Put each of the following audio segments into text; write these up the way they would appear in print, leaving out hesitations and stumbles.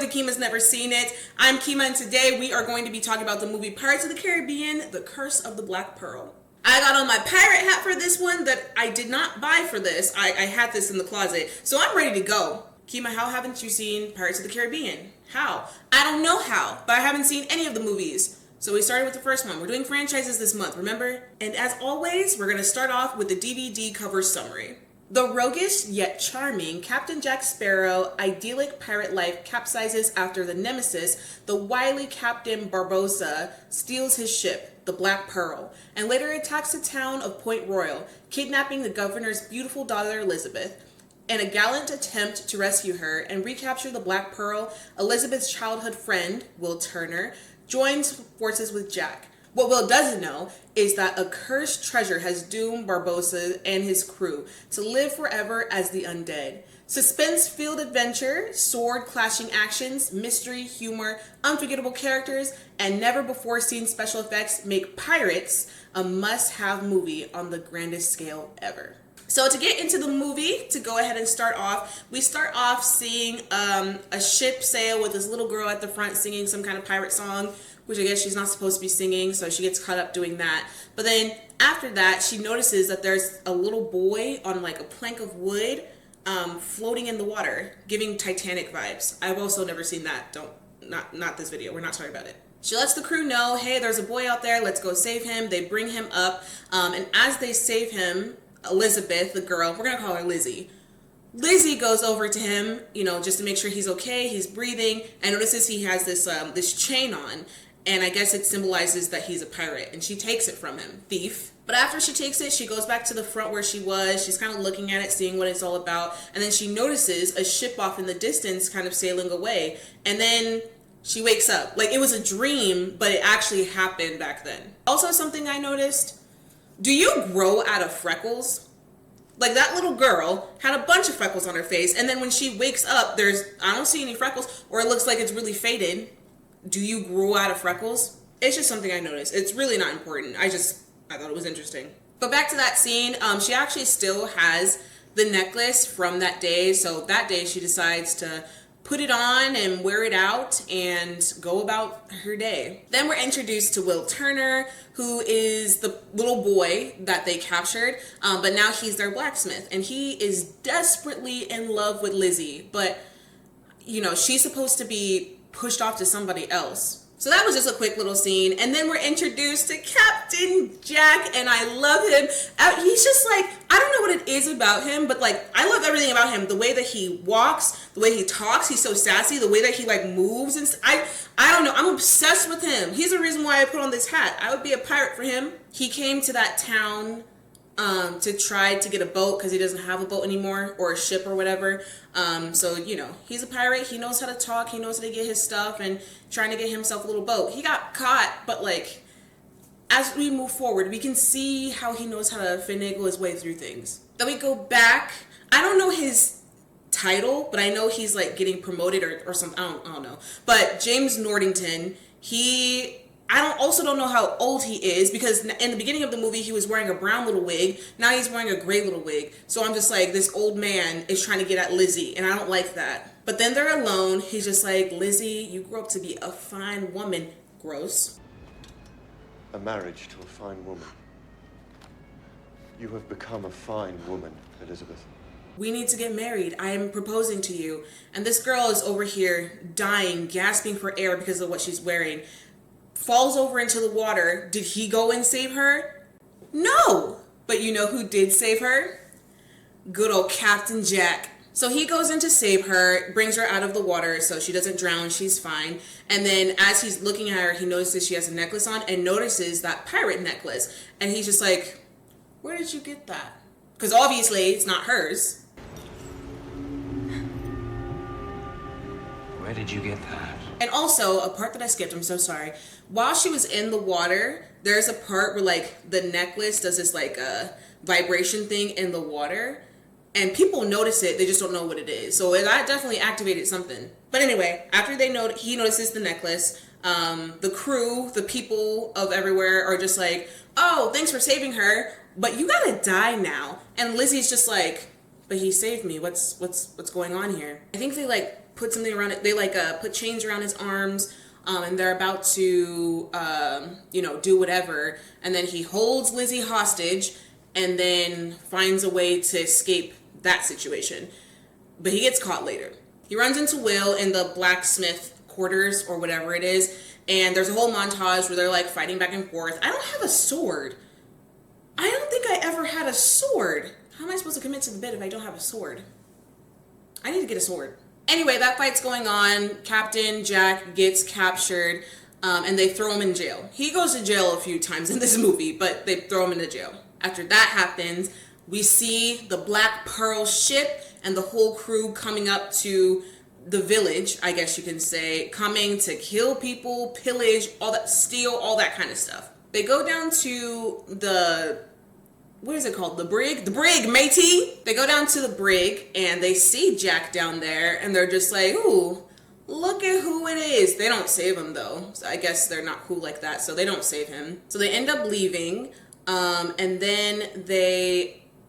that Kemma's never seen it. I'm Kemma, and today we are going to be talking about the movie Pirates of the Caribbean, The Curse of the Black Pearl. I got on my pirate hat for this one that I did not buy for this. I had this in the closet, so I'm ready to go. Kemma, how haven't you seen Pirates of the Caribbean? How? I don't know how, but I haven't seen any of the movies. So we started with the first one. We're doing franchises this month, remember? And as always, we're going to start off with the DVD cover summary. The roguish yet charming Captain Jack Sparrow idyllic pirate life capsizes after the nemesis, the wily Captain Barbossa, steals his ship, the Black Pearl, and later attacks the town of Point Royal, kidnapping the governor's beautiful daughter Elizabeth. In a gallant attempt to rescue her and recapture the Black Pearl, Elizabeth's childhood friend, Will Turner, joins forces with Jack. What Will doesn't know is that a cursed treasure has doomed Barbossa and his crew to live forever as the undead. Suspense-filled adventure, sword-clashing actions, mystery, humor, unforgettable characters, and never-before-seen special effects make Pirates a must-have movie on the grandest scale ever. So to get into the movie, to go ahead and start off, we start off seeing a ship sail with this little girl at the front singing some kind of pirate song, which I guess she's not supposed to be singing, so she gets caught up doing that. But then after that, she notices that there's a little boy on like a plank of wood floating in the water, giving Titanic vibes. I've also never seen that. Not this video. We're not talking about it. She lets the crew know, hey, there's a boy out there. Let's go save him. They bring him up. And as they save him, Elizabeth, the girl, we're going to call her Lizzie. Lizzie goes over to him, just to make sure he's okay. He's breathing and notices he has this chain on. And I guess it symbolizes that he's a pirate. And she takes it from him. Thief. But after she takes it, she goes back to the front where she was. She's kind of looking at it, seeing what it's all about. And then she notices a ship off in the distance kind of sailing away. And then she wakes up. Like it was a dream, but it actually happened back then. Also something I noticed. Do you grow out of freckles? Like that little girl had a bunch of freckles on her face. And then when she wakes up, I don't see any freckles, or it looks like it's really faded. Do you grow out of freckles? It's just something I noticed. It's really not important. I thought it was interesting. But back to that scene, she actually still has the necklace from that day. So that day she decides to put it on and wear it out and go about her day. Then we're introduced to Will Turner, who is the little boy that they captured, but now he's their blacksmith. And he is desperately in love with Lizzie, but she's supposed to be pushed off to somebody else. So that was just a quick little scene. And then we're introduced to Captain Jack, and I love him. He's just like, I don't know what it is about him, but like, I love everything about him. The way that he walks, the way he talks, he's so sassy, the way that he like moves. And I don't know, I'm obsessed with him. He's the reason why I put on this hat. I would be a pirate for him. He came to that town to try to get a boat because he doesn't have a boat anymore, or a ship or whatever. So he's a pirate. He knows how to talk. He knows how to get his stuff and trying to get himself a little boat. He got caught, but like as we move forward, we can see how he knows how to finagle his way through things. Then we go back. I don't know his title, but I know he's like getting promoted or something. I don't know. But James Norrington, I also don't know how old he is, because in the beginning of the movie, he was wearing a brown little wig. Now he's wearing a gray little wig. So I'm just like, this old man is trying to get at Lizzie, and I don't like that. But then they're alone. He's just like, Lizzie, you grew up to be a fine woman. Gross. A marriage to a fine woman. You have become a fine woman, Elizabeth. We need to get married. I am proposing to you. And this girl is over here dying, gasping for air because of what she's wearing. Falls over into the water. Did he go and save her? No! But you know who did save her? Good old Captain Jack. So he goes in to save her, brings her out of the water so she doesn't drown, she's fine. And then as he's looking at her, he notices she has a necklace on and notices that pirate necklace. And he's just like, where did you get that? Because obviously it's not hers. Where did you get that? And also, a part that I skipped, I'm so sorry. While she was in the water, there's a part where like the necklace does this like vibration thing in the water. And people notice it, they just don't know what it is. So that definitely activated something. But anyway, after he notices the necklace, the crew, the people of everywhere are just like, oh, thanks for saving her, but you gotta die now. And Lizzie's just like, but he saved me. What's going on here? I think they like put something around it. They like put chains around his arms, and they're about to do whatever. And then he holds Lizzie hostage, and then finds a way to escape that situation. But he gets caught later. He runs into Will in the blacksmith quarters or whatever it is, and there's a whole montage where they're like fighting back and forth. I don't have a sword. I don't think I ever had a sword. How am I supposed to commit to the bit if I don't have a sword? I need to get a sword. Anyway, that fight's going on. Captain Jack gets captured, and they throw him in jail. He goes to jail a few times in this movie, but they throw him into jail. After that happens, we see the Black Pearl ship and the whole crew coming up to the village, I guess you can say, coming to kill people, pillage, all that, steal, all that kind of stuff. They go down to the, what is it called? The brig? The brig, matey! They go down to the brig and they see Jack down there and they're just like, ooh, look at who it is. They don't save him though. So I guess they're not cool like that, so they don't save him. So they end up leaving, and then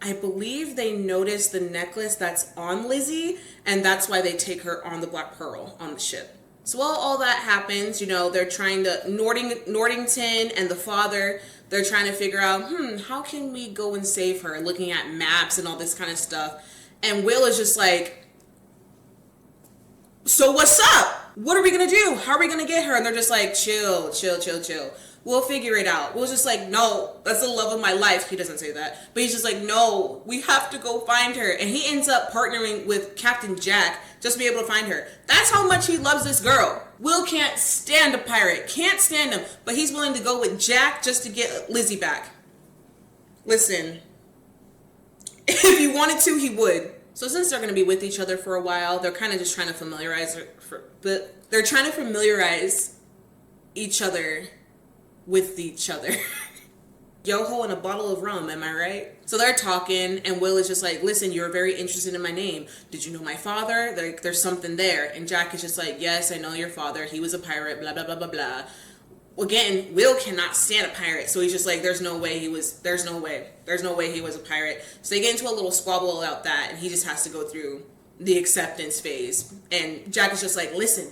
I believe they notice the necklace that's on Lizzie, and that's why they take her on the Black Pearl on the ship. So while all that happens, they're trying to, Nordington and the father, they're trying to figure out, how can we go and save her? Looking at maps and all this kind of stuff. And Will is just like, so what's up? What are we gonna do? How are we gonna get her? And they're just like, chill. We'll figure it out. Will's just like, no, that's the love of my life. He doesn't say that. But he's just like, no, we have to go find her. And he ends up partnering with Captain Jack just to be able to find her. That's how much he loves this girl. Will can't stand a pirate. Can't stand him. But he's willing to go with Jack just to get Lizzie back. Listen, if he wanted to, he would. So since they're going to be with each other for a while, they're kind of just trying to familiarize each other with each other. Yoho and a bottle of rum, am I right? So they're talking, and Will is just like, listen, you're very interested in my name. Did you know my father? There's something there. And Jack is just like, yes, I know your father. He was a pirate, blah, blah, blah, blah, blah. Again, Will cannot stand a pirate, so he's just like, there's no way he was a pirate. So they get into a little squabble about that, and he just has to go through the acceptance phase. And Jack is just like, listen,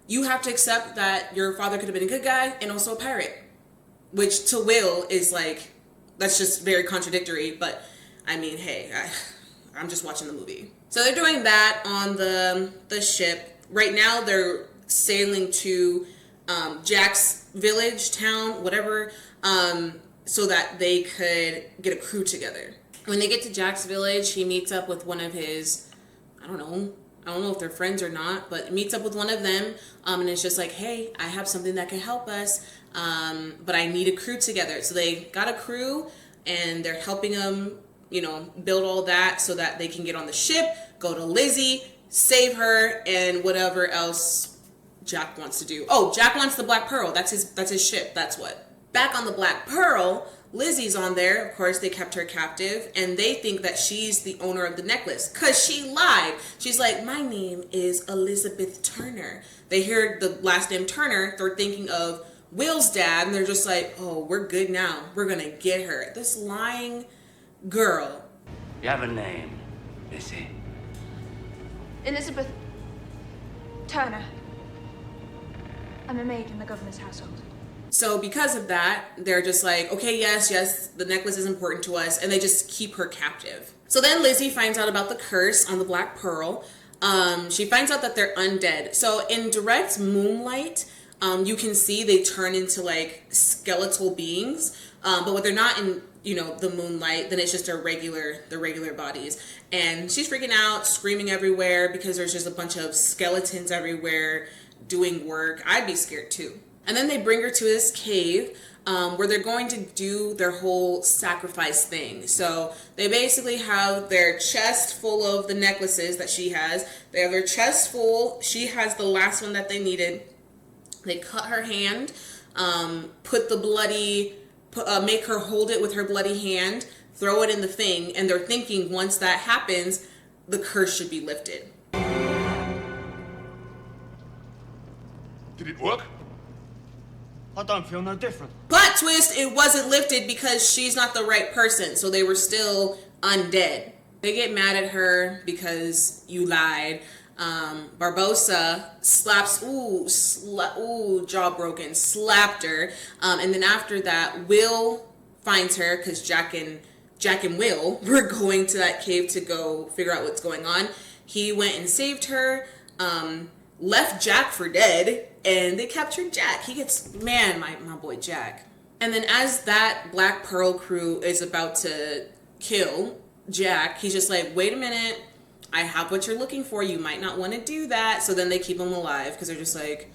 you have to accept that your father could have been a good guy and also a pirate. Which to Will is like, that's just very contradictory, but I mean, hey, I'm just watching the movie. So they're doing that on the ship. Right now they're sailing to Jack's village, town, whatever, so that they could get a crew together. When they get to Jack's village, he meets up with one of his, I don't know if they're friends or not, but meets up with one of them, and it's just like, hey, I have something that can help us, but I need a crew together. So they got a crew, and they're helping them, build all that so that they can get on the ship, go to Lizzie, save her, and whatever else Jack wants to do. Oh, Jack wants the Black Pearl. That's his ship. That's what. Back on the Black Pearl, Lizzie's on there. Of course, they kept her captive, and they think that she's the owner of the necklace because she lied. She's like, my name is Elizabeth Turner. They hear the last name Turner. They're thinking of Will's dad, and they're just like, oh, we're good now. We're going to get her. This lying girl. You have a name, Lizzie? Elizabeth Turner. I'm a maid in the governor's household. So because of that, they're just like, okay, yes, the necklace is important to us, and they just keep her captive. So then Lizzie finds out about the curse on the Black Pearl. She finds out that they're undead. So in direct moonlight, you can see they turn into like skeletal beings, but when they're not in, the moonlight, then it's just their regular bodies. And she's freaking out, screaming everywhere because there's just a bunch of skeletons everywhere doing work. I'd be scared too. And then they bring her to this cave where they're going to do their whole sacrifice thing. So they basically have their chest full of the necklaces that she has. They have their chest full. She has the last one that they needed. They cut her hand, make her hold it with her bloody hand, throw it in the thing, and they're thinking once that happens, the curse should be lifted. Did it work? I don't feel no different. Plot twist, it wasn't lifted because she's not the right person, so they were still undead. They get mad at her because you lied. Barbosa slaps, jaw broken, slapped her. And then after that, Will finds her because Jack and Will were going to that cave to go figure out what's going on. He went and saved her, left Jack for dead, and they captured Jack. He gets, man, my boy Jack. And then as that Black Pearl crew is about to kill Jack, he's just like, wait a minute, I have what you're looking for. You might not want to do that. So then they keep him alive because they're just like,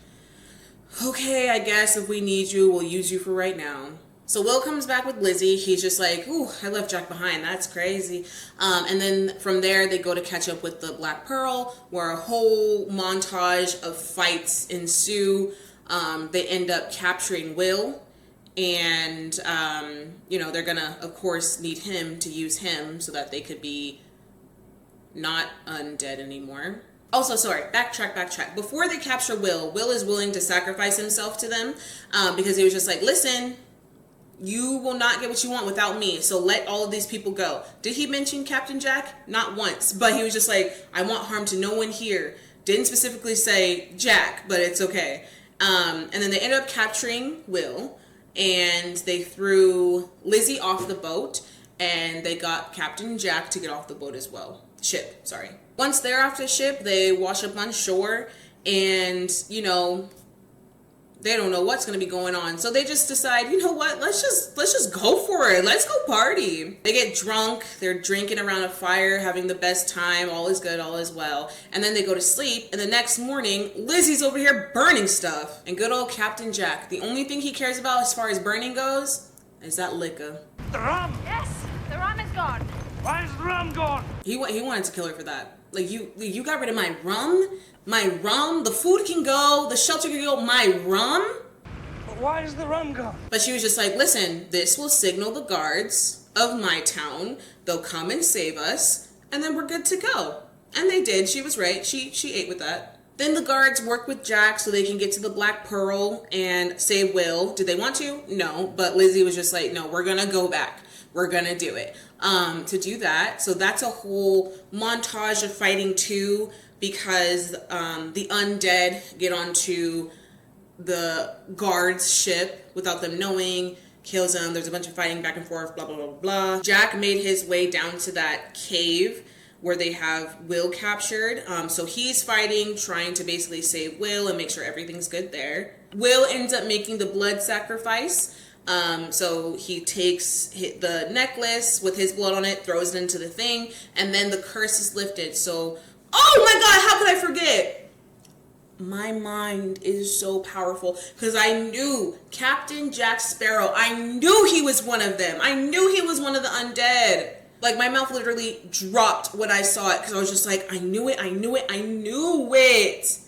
okay, I guess if we need you, we'll use you for right now. So Will comes back with Lizzie. He's just like, ooh, I left Jack behind. That's crazy. And then from there, they go to catch up with the Black Pearl, where a whole montage of fights ensue. They end up capturing Will. And, they're going to, of course, need him to use him so that they could be not undead anymore. Also, sorry, backtrack. Before they capture Will is willing to sacrifice himself to them because he was just like, listen, you will not get what you want without me, so let all of these people go. Did he mention Captain Jack? Not once, but he was just like, I want harm to no one here. Didn't specifically say Jack, but it's okay. And then they ended up capturing Will, and they threw Lizzie off the boat, and they got Captain Jack to get off the boat as well. Ship, sorry. Once they're off the ship, they wash up on shore, and, they don't know what's going to be going on. So they just decide, you know what, let's just go for it. Let's go party. They get drunk. They're drinking around a fire, having the best time. All is good, all is well. And then they go to sleep. And the next morning, Lizzie's over here burning stuff. And good old Captain Jack, the only thing he cares about as far as burning goes is that liquor. The rum! Yes, the rum is gone. Why is the rum gone? He wanted to kill her for that. Like, you got rid of my rum? My rum? The food can go, the shelter can go, my rum? But why is the rum gone? But she was just like, listen, this will signal the guards of my town. They'll come and save us, and then we're good to go. And they did. She was right. She ate with that. Then the guards work with Jack so they can get to the Black Pearl and save Will. Did they want to? No. But Lizzie was just like, no, we're going to go back. We're going to do it. To do that. So that's a whole montage of fighting too, because the undead get onto the guards' ship without them knowing, kills them. There's a bunch of fighting back and forth, blah, blah, blah, blah. Jack made his way down to that cave where they have Will captured. So he's fighting, trying to basically save Will and make sure everything's good there. Will ends up making the blood sacrifice. So he takes the necklace with his blood on it, throws it into the thing, and then the curse is lifted. So, oh my God, how could I forget? My mind is so powerful because I knew Captain Jack Sparrow. I knew he was one of them. I knew he was one of the undead. Like, my mouth literally dropped when I saw it because I was just like, I knew it.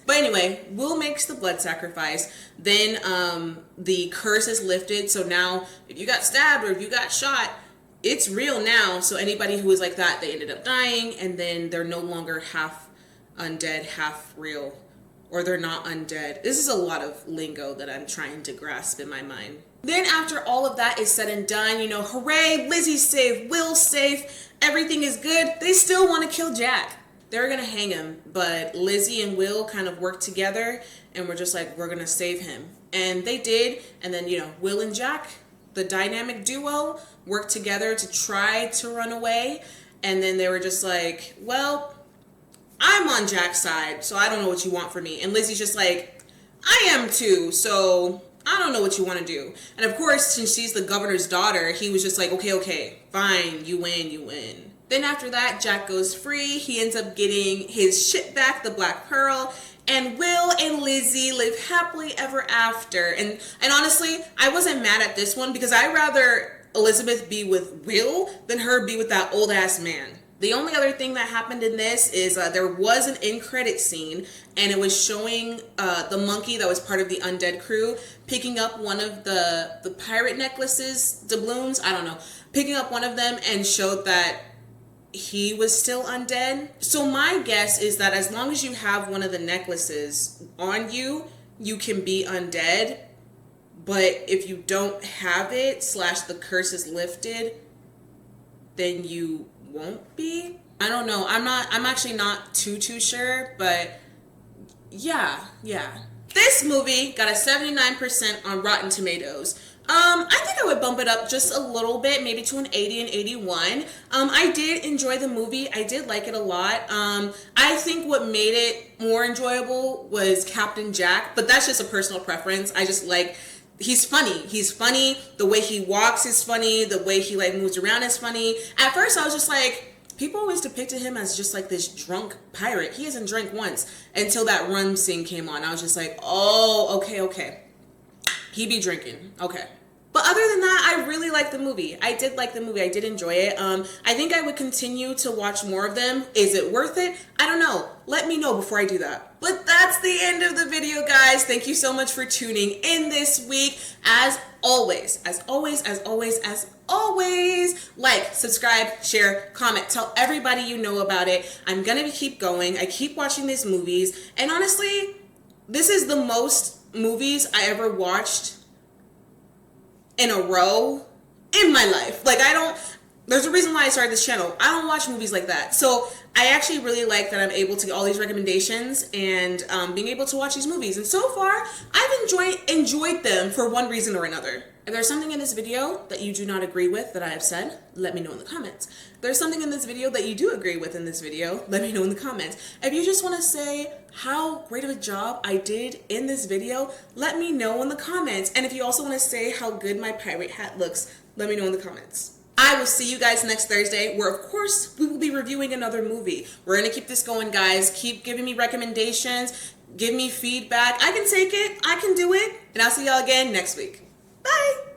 But anyway, Will makes the blood sacrifice. Then the curse is lifted. So now if you got stabbed or if you got shot, it's real now. So anybody who was like that, they ended up dying. And then they're no longer half undead, half real. Or they're not undead. This is a lot of lingo that I'm trying to grasp in my mind. Then after all of that is said and done, hooray, Lizzie's safe, Will's safe, everything is good. They still want to kill Jack. They're going to hang him, but Lizzie and Will kind of work together and we're just like, we're going to save him. And they did. And then, Will and Jack, the dynamic duo, worked together to try to run away. And then they were just like, well, I'm on Jack's side, so I don't know what you want from me. And Lizzie's just like, I am too, so I don't know what you want to do. And of course, since she's the governor's daughter, he was just like, okay, fine, you win. Then after that, Jack goes free. He ends up getting his ship back, the Black Pearl, and Will and Lizzie live happily ever after. And honestly, I wasn't mad at this one because I'd rather Elizabeth be with Will than her be with that old ass man. The only other thing that happened in this is there was an end credit scene, and it was showing the monkey that was part of the undead crew picking up one of the pirate necklaces, doubloons, I don't know, picking up one of them and showed that he was still undead. So my guess is that as long as you have one of the necklaces on you, you can be undead. But if you don't have it / the curse is lifted, then you won't be. I don't know. I'm actually not too sure, but yeah. This movie got a 79% on Rotten Tomatoes. I think I would bump it up just a little bit, maybe to an 80 and 81. I did enjoy the movie. I did like it a lot. I think what made it more enjoyable was Captain Jack, but that's just a personal preference. I just like, he's funny. He's funny. The way he walks is funny. The way he like moves around is funny. At first I was just like, people always depicted him as just like this drunk pirate. He hasn't drank once until that rum scene came on. I was just like, oh, okay. He be drinking. Okay. But other than that, I really liked the movie. I did like the movie. I did enjoy it. I think I would continue to watch more of them. Is it worth it? I don't know. Let me know before I do that. But that's the end of the video, guys. Thank you so much for tuning in this week. As always, like, subscribe, share, comment, tell everybody you know about it. I'm gonna keep going. I keep watching these movies. And honestly, this is the most movies I ever watched in a row in my life. Like, there's a reason why I started this channel. I don't watch movies like that. So I actually really like that I'm able to get all these recommendations and being able to watch these movies. And so far, I've enjoyed them for one reason or another. If there's something in this video that you do not agree with that I have said, let me know in the comments. If there's something in this video that you do agree with in this video, let me know in the comments. If you just want to say how great of a job I did in this video, let me know in the comments. And if you also want to say how good my pirate hat looks, let me know in the comments. I will see you guys next Thursday, where of course we will be reviewing another movie. We're gonna keep this going, guys. Keep giving me recommendations, give me feedback. I can take it, I can do it, and I'll see y'all again next week. Bye!